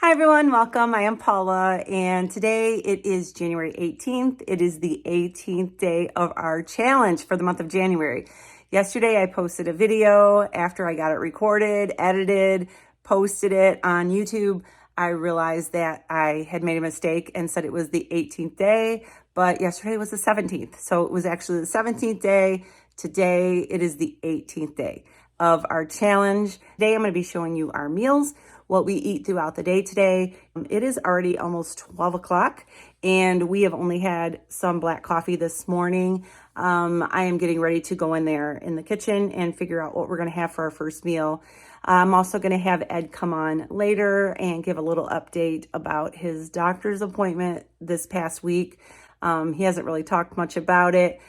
Hi everyone, welcome. I am Paula and today it is January 18th. It is the 18th day of our challenge for the month of January. Yesterday I posted a video after I got it recorded, edited, posted it on YouTube. I realized that I had made a mistake and said it was the 18th day, but yesterday was the 17th. So it was actually the 17th day. Today it is the 18th day of our challenge. Today I'm going to be showing you our meals, what we eat throughout the day today. It is already almost 12 o'clock and we have only had some black coffee this morning. I am getting ready to go in there in the kitchen and figure out what we're going to have for our first meal. I'm also going to have Ed come on later and give a little update about his doctor's appointment this past week. He hasn't really talked much about it.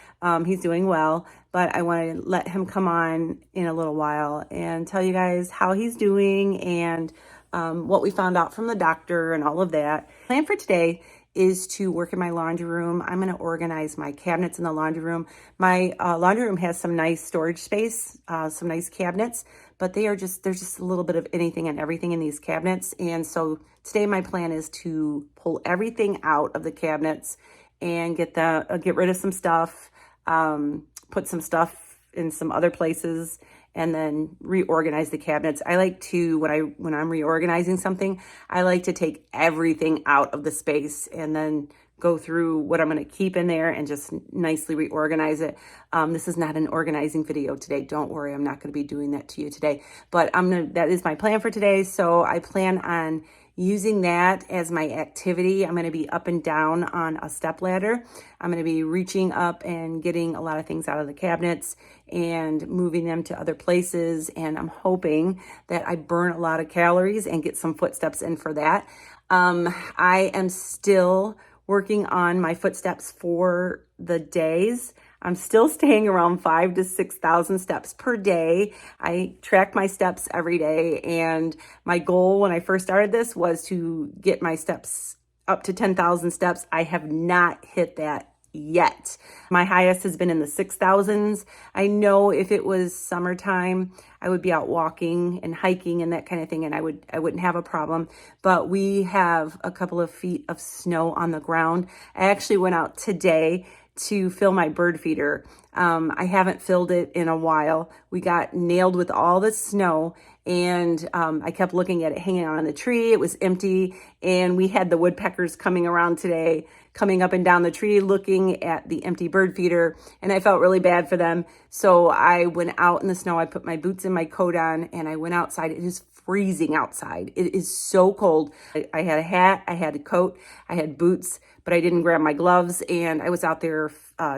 He's doing well, but I want to let him come on in a little while and tell you guys how he's doing and what we found out from the doctor and all of that. Plan for today is to work in my laundry room. I'm going to organize my cabinets in the laundry room. My laundry room has some nice storage space, some nice cabinets, but there's just a little bit of anything and everything in these cabinets. And so today my plan is to pull everything out of the cabinets and get rid of some stuff, put some stuff in some other places, and then reorganize the cabinets. I like to, when I'm reorganizing something, I like to take everything out of the space and then go through what I'm going to keep in there and just nicely reorganize it. This is not an organizing video today. Don't worry, I'm not going to be doing that to you today, but that is my plan for today. So I plan on using that as my activity. I'm going to be up and down on a step ladder. I'm going to be reaching up and getting a lot of things out of the cabinets and moving them to other places. And I'm hoping that I burn a lot of calories and get some footsteps in for that. I am still working on my footsteps for the days. I'm still staying around 5,000 to 6,000 steps per day. I track my steps every day, and my goal when I first started this was to get my steps up to 10,000 steps. I have not hit that yet. My highest has been in the 6,000s. I know if it was summertime, I would be out walking and hiking and that kind of thing, and I wouldn't have a problem. But we have a couple of feet of snow on the ground. I actually went out today to fill my bird feeder. I haven't filled it in a while. We got nailed with all the snow, and I kept looking at it hanging on the tree. It was empty, and we had the woodpeckers coming around today, coming up and down the tree looking at the empty bird feeder, and I felt really bad for them. So I went out in the snow. I put my boots and my coat on, and I went outside. It is freezing outside. It is so cold. I had a hat, I had a coat, I had boots, but I didn't grab my gloves, and I was out there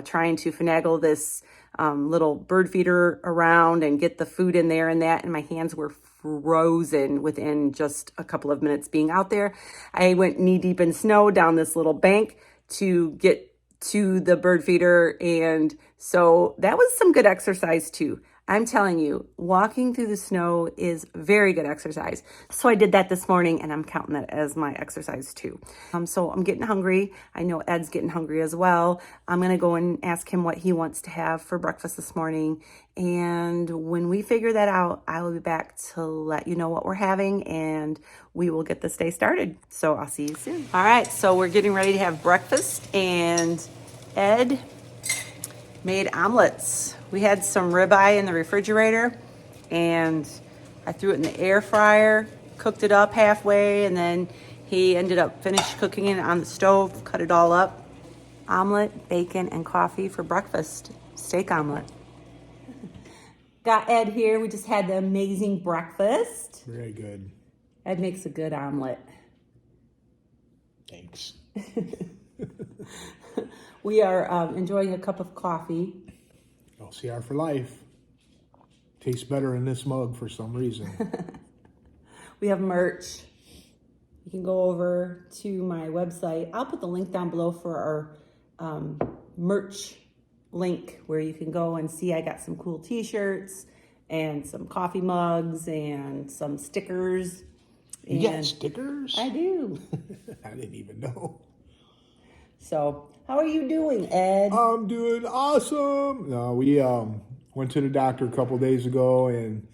trying to finagle this little bird feeder around and get the food in there and that, and my hands were frozen within just a couple of minutes being out there. I went knee deep in snow down this little bank to get to the bird feeder, and so that was some good exercise too. I'm telling you, walking through the snow is very good exercise. So I did that this morning, and I'm counting that as my exercise too. So I'm getting hungry. I know Ed's getting hungry as well. I'm going to go and ask him what he wants to have for breakfast this morning. And when we figure that out, I will be back to let you know what we're having, and we will get this day started. So I'll see you soon. All right, so we're getting ready to have breakfast, and Ed made omelets. We had some ribeye in the refrigerator, and I threw it in the air fryer, cooked it up halfway, and then he ended up finished cooking it on the stove, cut it all up. Omelet, bacon, and coffee for breakfast. Steak omelet. Got Ed here. We just had the amazing breakfast. Very good. Ed makes a good omelet. Thanks. We are enjoying a cup of coffee. LCR for life. Tastes better in this mug for some reason. We have merch. You can go over to my website. I'll put the link down below for our merch link where you can go and see I got some cool t-shirts and some coffee mugs and some stickers. You got stickers? I do. I didn't even know. So, how are you doing, Ed? I'm doing awesome. No, we went to the doctor a couple days ago, and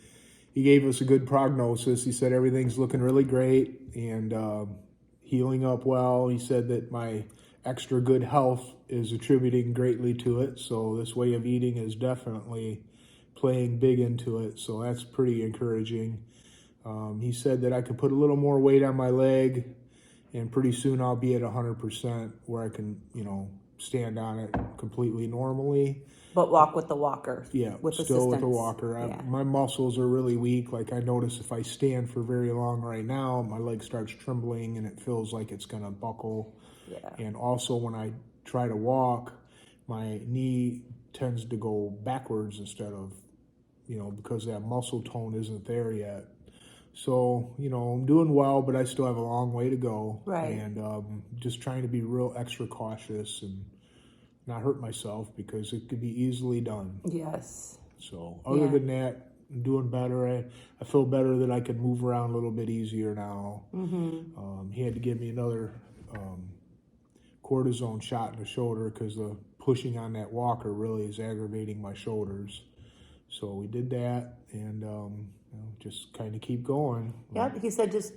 he gave us a good prognosis. He said everything's looking really great and healing up well. He said that my extra good health is attributing greatly to it. So this way of eating is definitely playing big into it. So that's pretty encouraging. He said that I could put a little more weight on my leg, and pretty soon I'll be at 100% where I can, stand on it completely normally. But walk with the walker. Yeah, with still assistance. with the walker. Yeah. My muscles are really weak. Like I notice if I stand for very long right now, my leg starts trembling and it feels like it's going to buckle. Yeah. And also when I try to walk, my knee tends to go backwards instead of, because that muscle tone isn't there yet. So, I'm doing well, but I still have a long way to go. Right. And just trying to be real extra cautious and not hurt myself because it could be easily done. Yes. So other than that, I'm doing better. I feel better that I can move around a little bit easier now. He had to give me another cortisone shot in the shoulder because the pushing on that walker really is aggravating my shoulders. So we did that and just kind of keep going. Yep. He said it's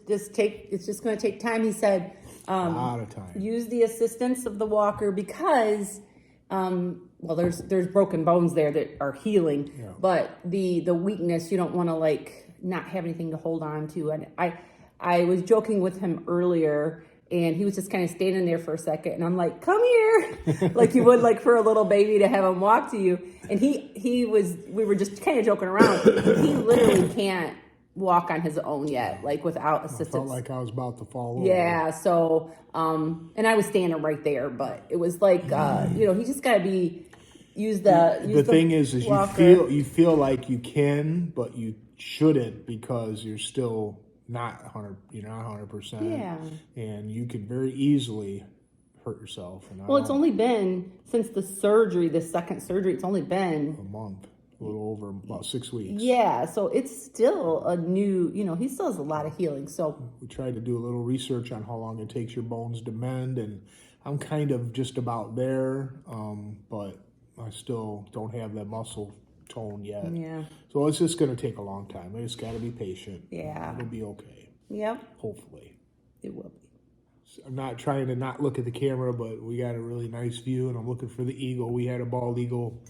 just going to take time. He said A lot of time. use the assistance of the walker because there's broken bones there that are healing, but the weakness, you don't want to not have anything to hold on to. And I was joking with him earlier, and he was just kind of standing there for a second, and I'm like, come here, like you would for a little baby to have him walk to you. And we were just kind of joking around. He literally can't walk on his own yet, without assistance. I felt like I was about to fall over. Yeah, so, and I was standing right there, but it was he just got to use the thing is walker. you feel like you can, but you shouldn't because you're still not 100%. Yeah. And you can very easily hurt yourself. And Well, it's only been since the second surgery, it's only been a month. A little over about 6 weeks. Yeah, so it's still a new, he still has a lot of healing. So we tried to do a little research on how long it takes your bones to mend, and I'm kind of just about there, but I still don't have that muscle tone yet. Yeah. So it's just going to take a long time. I just got to be patient. Yeah. It'll be okay. Yep. Hopefully. It will be. I'm not trying to not look at the camera, but we got a really nice view, and I'm looking for the eagle. We had a bald eagle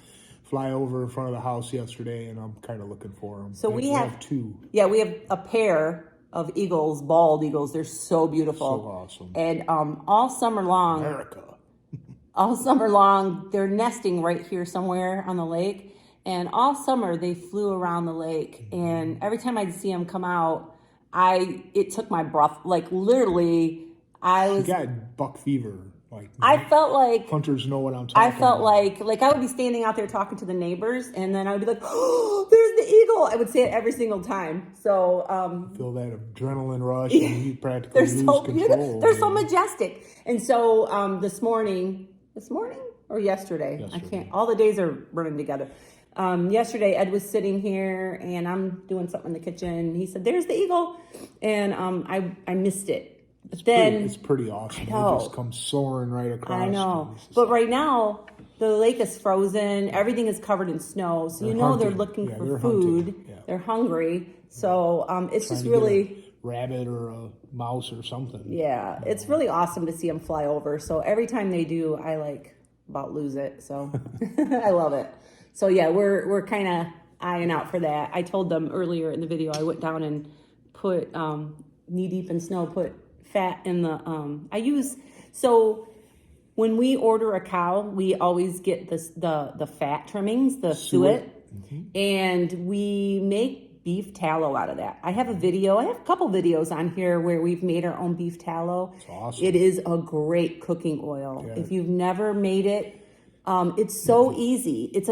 fly over in front of the house yesterday, and I'm kind of looking for them. So we have two. Yeah, we have a pair of eagles, bald eagles. They're so beautiful. So awesome. And all summer long, they're nesting right here somewhere on the lake. And all summer they flew around the lake, and every time I'd see them come out, it took my breath. Literally, You got buck fever. I felt like hunters know what I'm talking about. I felt like I would be standing out there talking to the neighbors, and then I would be like, "Oh, there's the eagle!" I would say it every single time. So feel that adrenaline rush, and you practically lose control. Beautiful. They're so majestic. And so this morning or yesterday, I can't. All the days are running together. Yesterday, Ed was sitting here, and I'm doing something in the kitchen. He said, "There's the eagle," and I missed it. It's pretty awesome. They just come soaring right across. I know. But right now, the lake is frozen. Everything is covered in snow. So they're looking for food. Yeah. They're hungry. So it's Trying just to really... get a rabbit or a mouse or something. Yeah. It's really awesome to see them fly over. So every time they do, I about lose it. So I love it. So yeah, we're kind of eyeing out for that. I told them earlier in the video, I went down and put knee deep in snow, put fat in the so when we order a cow, we always get the fat trimmings, the suet, and we make beef tallow out of that. I have a couple videos on here where we've made our own beef tallow. It's awesome. It is a great cooking oil. Yeah. If you've never made it, it's so easy. It's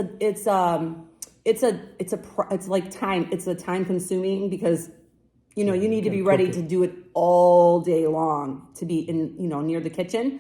time consuming because you need to be ready to do it all day long to be in, near the kitchen.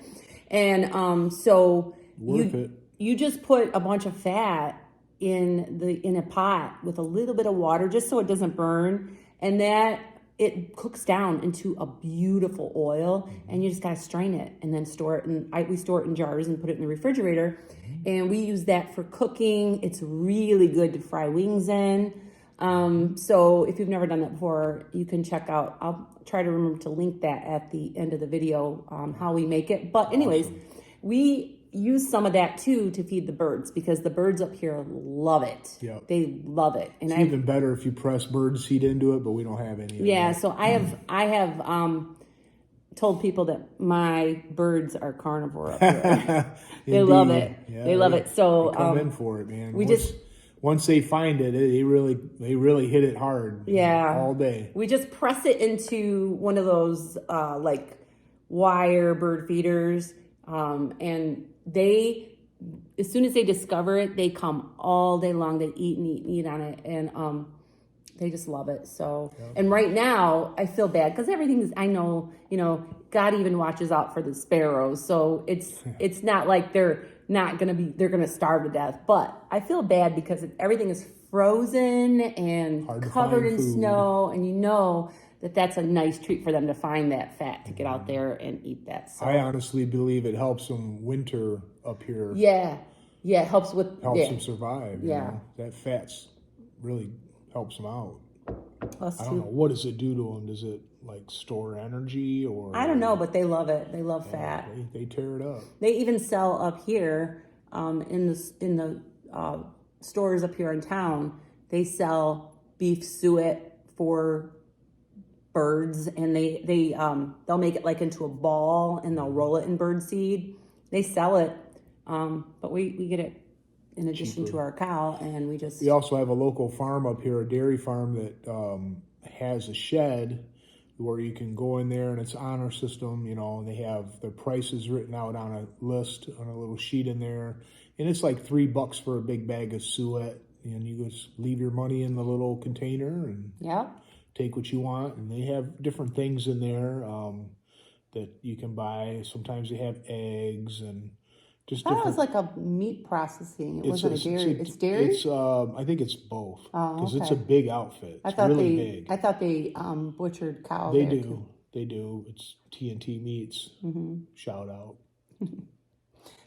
And so you just put a bunch of fat in a pot with a little bit of water just so it doesn't burn, and that it cooks down into a beautiful oil, and you just gotta strain it and then store it. And we store it in jars and put it in the refrigerator, and we use that for cooking. It's really good to fry wings in. So if you've never done that before, you can check out, I'll try to remember to link that at the end of the video, how we make it. But anyways, we use some of that too to feed the birds because the birds up here love it. Yep. They love it. And it's even better if you press bird seed into it, but we don't have any. Yeah. So I have told people that my birds are carnivore up here. They love it. Yeah, they love it. So they come in for it, man. Once they find it, they really hit it hard. Yeah. All day. We just press it into one of those like wire bird feeders, and they, as soon as they discover it, they come all day long. They eat and eat and eat on it, and they just love it. So, and right now I feel bad because I know, God even watches out for the sparrows. So it's not like they're gonna starve to death. But I feel bad because everything is frozen and covered in snow, and that's a nice treat for them to find that fat, to get out there and eat that. So I honestly believe it helps them winter up here. Yeah, it helps them survive. Yeah, that fat's really helps them out. I don't know, what does it do to them? Does it like store energy, or I don't know, but they love it. They love fat. They tear it up. They even sell up here in the stores up here in town. They sell beef suet for birds, and they'll make it like into a ball and they'll roll it in bird seed. They sell it, but we get it in addition to our cow, and we also have a local farm up here, a dairy farm that has a shed where you can go in there, and it's honor system, and they have their prices written out on a list, on a little sheet in there, and it's like $3 for a big bag of suet, and you just leave your money in the little container and take what you want. And they have different things in there that you can buy. Sometimes they have eggs and just different. It was like a meat processing. It wasn't a dairy. It's dairy? I think it's both. Because it's a big outfit. It's really big. I thought they butchered cow. They do. They do. It's TNT Meats. Shout out.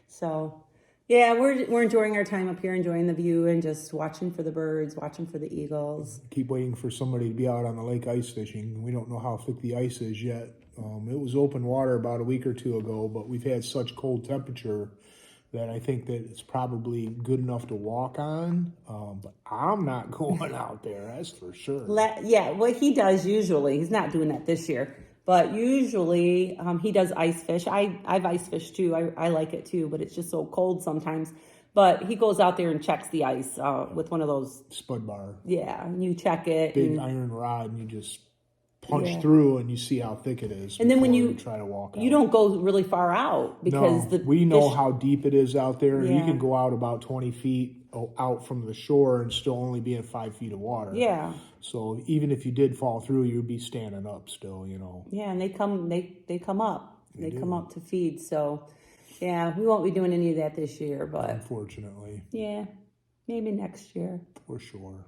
So, yeah, we're enjoying our time up here, enjoying the view, and just watching for the birds, watching for the eagles. Keep waiting for somebody to be out on the lake ice fishing. We don't know how thick the ice is yet. It was open water about a week or two ago, but we've had such cold temperature that I think that it's probably good enough to walk on. But I'm not going out there, that's for sure. What he does usually, he's not doing that this year, but usually he does ice fish. I've ice fished too. I like it too, but it's just so cold sometimes. But he goes out there and checks the ice with one of those spud bar. Yeah, and you check it. Big iron rod, and you just punch through, and you see how thick it is. And then when you try to walk out, you don't go really far out because we know how deep it is out there. You can go out about 20 feet out from the shore and still only be in 5 feet of water. Yeah. So even if you did fall through, you'd be standing up still. Yeah, and they come up. They come up to feed. So yeah, we won't be doing any of that this year, but unfortunately. Yeah, maybe next year. For sure.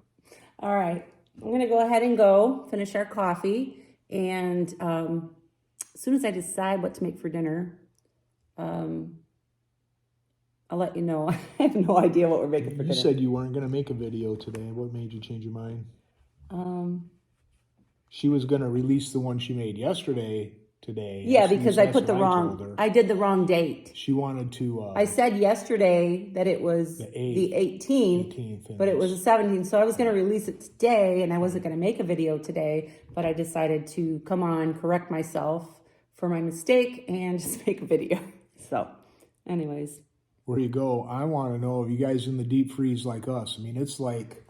All right. I'm going to go ahead and finish our coffee. And as soon as I decide what to make for dinner, I'll let you know. I have no idea what we're making for dinner. You said you weren't going to make a video today. What made you change your mind? She was going to release the one she made yesterday today. Yeah, because I did the wrong date. She wanted to... I said yesterday that it was the 18th, but it was the 17th. So I was going to release it today, and I wasn't going to make a video today, but I decided to come on, correct myself for my mistake, and just make a video. So anyways. Where you go, I want to know if you guys in the deep freeze like us. I mean, it's like...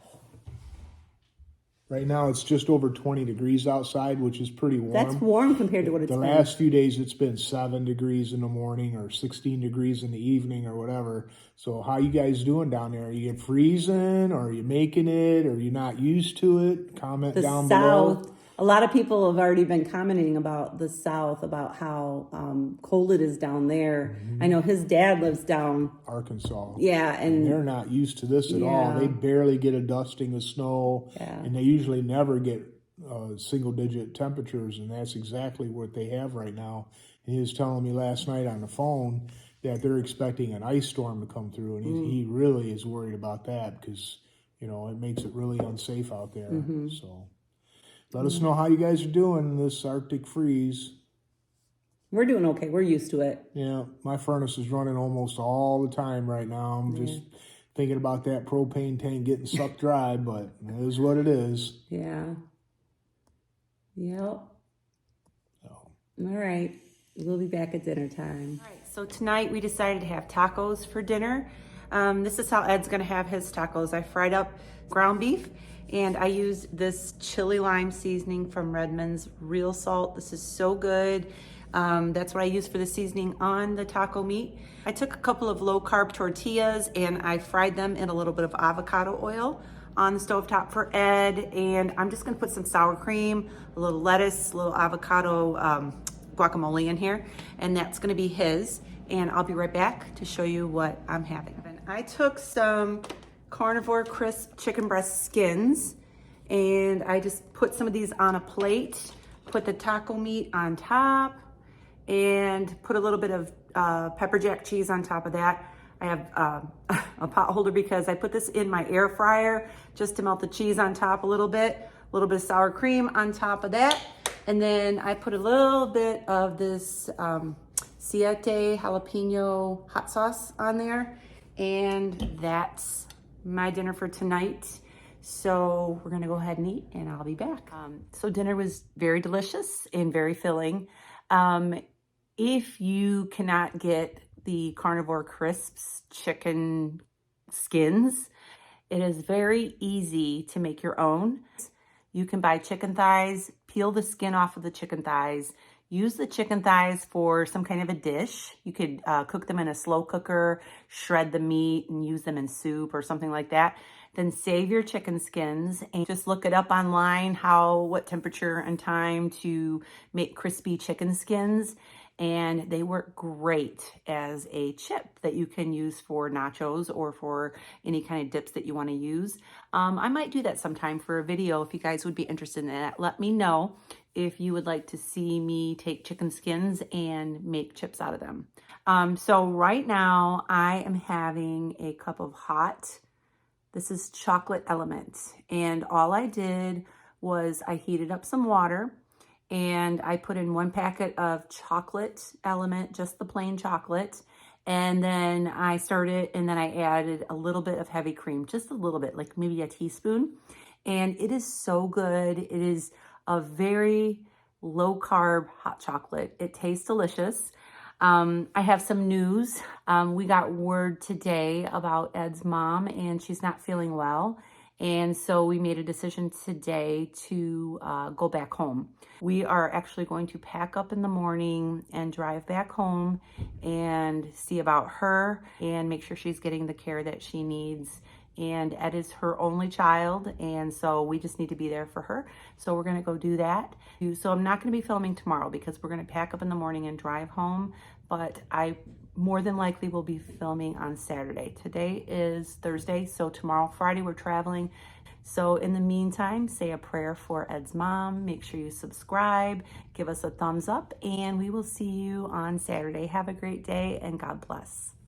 Right now, it's just over 20 degrees outside, which is pretty warm. That's warm compared to what it's been. The last few days, it's been 7 degrees in the morning or 16 degrees in the evening or whatever. So how you guys doing down there? Are you freezing, or are you making it, or are you not used to it? Comment down below. A lot of people have already been commenting about the South, about how cold it is down there. I know his dad lives down Arkansas. Yeah, and they're not used to this at all. They barely get a dusting of snow, and they usually never get single-digit temperatures, and that's exactly what they have right now. And he was telling me last night on the phone that they're expecting an ice storm to come through, and he really is worried about that because you know, it makes it really unsafe out there. Mm-hmm. So let us know how you guys are doing in this Arctic freeze. We're doing okay. We're used to it. Yeah, my furnace is running almost all the time right now. I'm just thinking about that propane tank getting sucked dry, but it is what it is. Yeah. Yep. So. All right. We'll be back at dinner time. All right. So tonight we decided to have tacos for dinner. This is how Ed's going to have his tacos. I fried up ground beef and I used this chili lime seasoning from Redmond's Real Salt. This is so good. That's what I use for the seasoning on the taco meat. I took a couple of low carb tortillas and I fried them in a little bit of avocado oil on the stovetop for Ed. And I'm just gonna put some sour cream, a little lettuce, a little avocado guacamole in here. And that's gonna be his. And I'll be right back to show you what I'm having. I took some Carnivore crisp chicken breast skins and I just put some of these on a plate, put the taco meat on top, and put a little bit of pepper jack cheese on top of that. I have a pot holder because I put this in my air fryer just to melt the cheese on top a little bit of sour cream on top of that. And then I put a little bit of this Siete jalapeno hot sauce on there. And that's my dinner for tonight. So we're gonna go ahead and eat and I'll be back. So dinner was very delicious and very filling. If you cannot get the Carnivore Crisps chicken skins, it is very easy to make your own. You can buy chicken thighs, peel the skin off of the chicken thighs, use the chicken thighs for some kind of a dish. You could cook them in a slow cooker, shred the meat and use them in soup or something like that. Then save your chicken skins and just look it up online, what temperature and time to make crispy chicken skins. And they work great as a chip that you can use for nachos or for any kind of dips that you want to use. I might do that sometime for a video if you guys would be interested in that. Let me know if you would like to see me take chicken skins and make chips out of them. So right now I am having a cup of hot, this is chocolate element. And all I did was I heated up some water and I put in 1 packet of chocolate element, just the plain chocolate. And then I added a little bit of heavy cream, just a little bit, like maybe a teaspoon. And it is so good. It is a very low carb hot chocolate. It tastes delicious. I have some news. We got word today about Ed's mom and she's not feeling well. And so we made a decision today to go back home. We are actually going to pack up in the morning and drive back home and see about her and make sure she's getting the care that she needs. And Ed is her only child, and so we just need to be there for her. So we're gonna go do that. So I'm not gonna be filming tomorrow because we're gonna pack up in the morning and drive home, but I more than likely will be filming on Saturday. Today is Thursday, so tomorrow, Friday, we're traveling. So in the meantime, say a prayer for Ed's mom. Make sure you subscribe, give us a thumbs up, and we will see you on Saturday. Have a great day and God bless.